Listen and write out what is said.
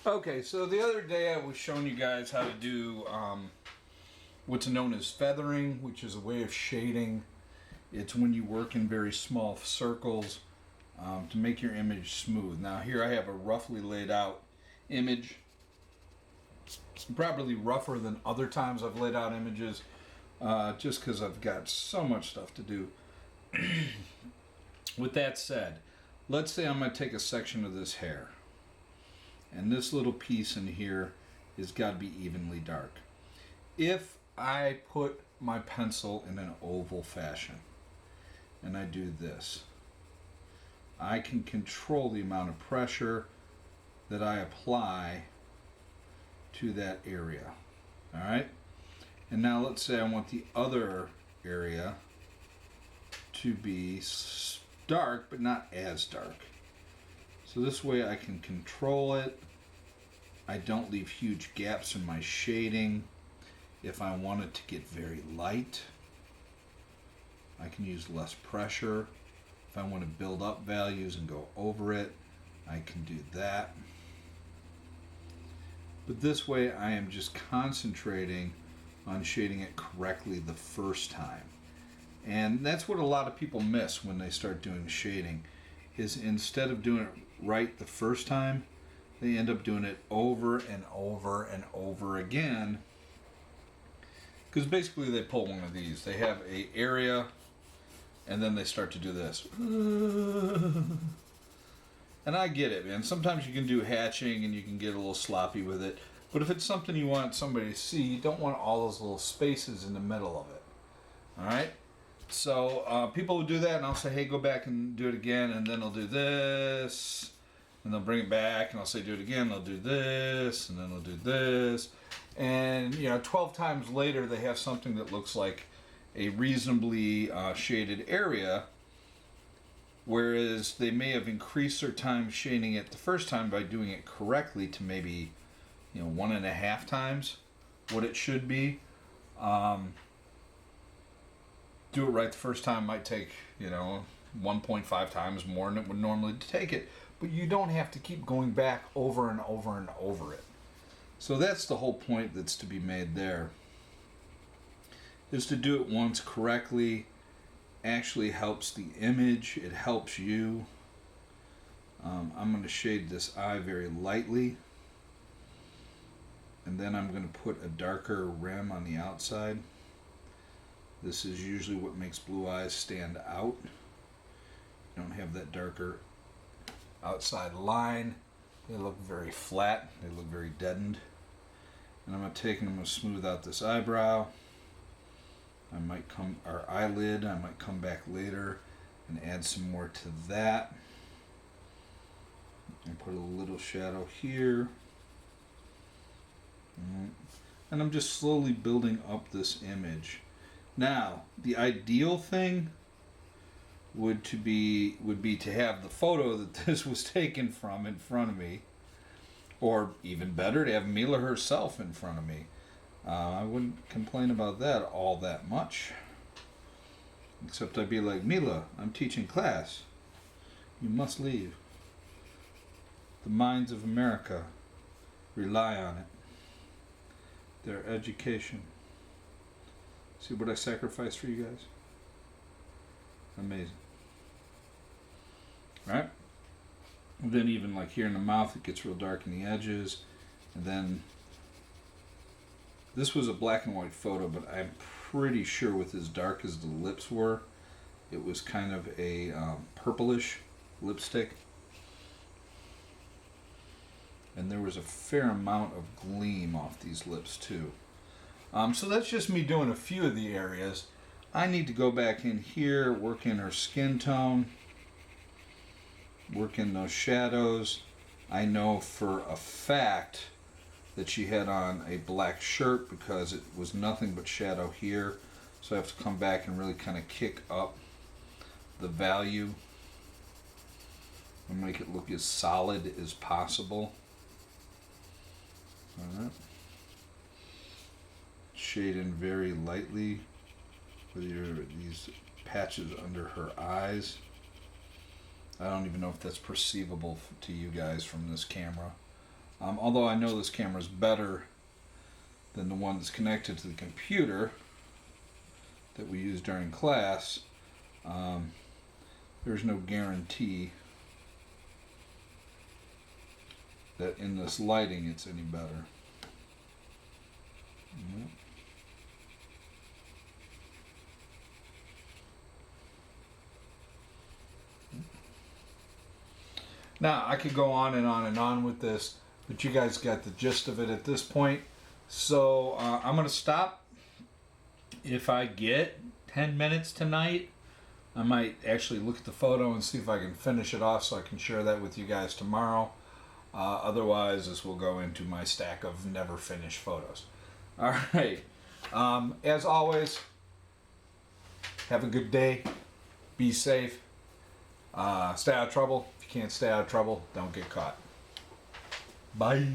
Okay, so the other day I was showing you guys how to do what's known as feathering, which is a way of shading. It's when you work in very small circles to make your image smooth. Now here I have a roughly laid out image, probably rougher than other times I've laid out images, just because I've got so much stuff to do. With that said, let's say I'm going to take a section of this hair. And this little piece in here has got to be evenly dark. If I put my pencil in an oval fashion and I do this, I can control the amount of pressure that I apply to that area. All right? And now let's say I want the other area to be dark, but not as dark. So this way I can control it. I don't leave huge gaps in my shading. If I want it to get very light, I can use less pressure. If I want to build up values and go over it, I can do that. But this way I am just concentrating on shading it correctly the first time. And that's what a lot of people miss when they start doing shading, is instead of doing it right the first time, they end up doing it over and over and over again. Because basically they pull one of these. They have an area and then they start to do this. And I get it, man. Sometimes you can do hatching and you can get a little sloppy with it. But if it's something you want somebody to see, you don't want all those little spaces in the middle of it. Alright? So people will do that, and I'll say, hey, go back and do it again, and then they'll do this, and they'll bring it back, and I'll say, do it again, they'll do this, and then they'll do this. And, 12 times later, they have something that looks like a reasonably shaded area, whereas they may have increased their time shading it the first time by doing it correctly to maybe, 1.5 times what it should be. Do it right the first time might take, 1.5 times more than it would normally take it. But you don't have to keep going back over and over and over it. So that's the whole point that's to be made there. Is to do it once correctly actually helps the image. It helps you. I'm going to shade this eye very lightly. And then I'm going to put a darker rim on the outside. This is usually what makes blue eyes stand out. You don't have that darker outside line. They look very flat. They look very deadened. And I'm going to take and I'm going to smooth out this eyebrow. Our eyelid. I might come back later and add some more to that. And put a little shadow here. And I'm just slowly building up this image. Now, the ideal thing would be to have the photo that this was taken from in front of me, or even better, to have Mila herself in front of me. I wouldn't complain about that all that much, except I'd be like, Mila, I'm teaching class. You must leave. The minds of America rely on it. Their education. See what I sacrificed for you guys? Amazing. Right? And then even like here in the mouth, it gets real dark in the edges. And then this was a black and white photo, but I'm pretty sure with as dark as the lips were, it was kind of a purplish lipstick. And there was a fair amount of gleam off these lips too. So that's just me doing a few of the areas. I need to go back in here, work in her skin tone, work in those shadows. I know for a fact that she had on a black shirt because it was nothing but shadow here. So I have to come back and really kind of kick up the value and make it look as solid as possible. Alright. Shade in very lightly with these patches under her eyes. I don't even know if that's perceivable to you guys from this camera. Although I know this camera is better than the one that's connected to the computer that we use during class, there's no guarantee that in this lighting it's any better. Yep. Now, I could go on and on and on with this, but you guys got the gist of it at this point. So I'm going to stop. If I get 10 minutes tonight, I might actually look at the photo and see if I can finish it off so I can share that with you guys tomorrow. Otherwise, this will go into my stack of never finished photos. All right. As always, have a good day. Be safe. Stay out of trouble. If you can't stay out of trouble, don't get caught. Bye.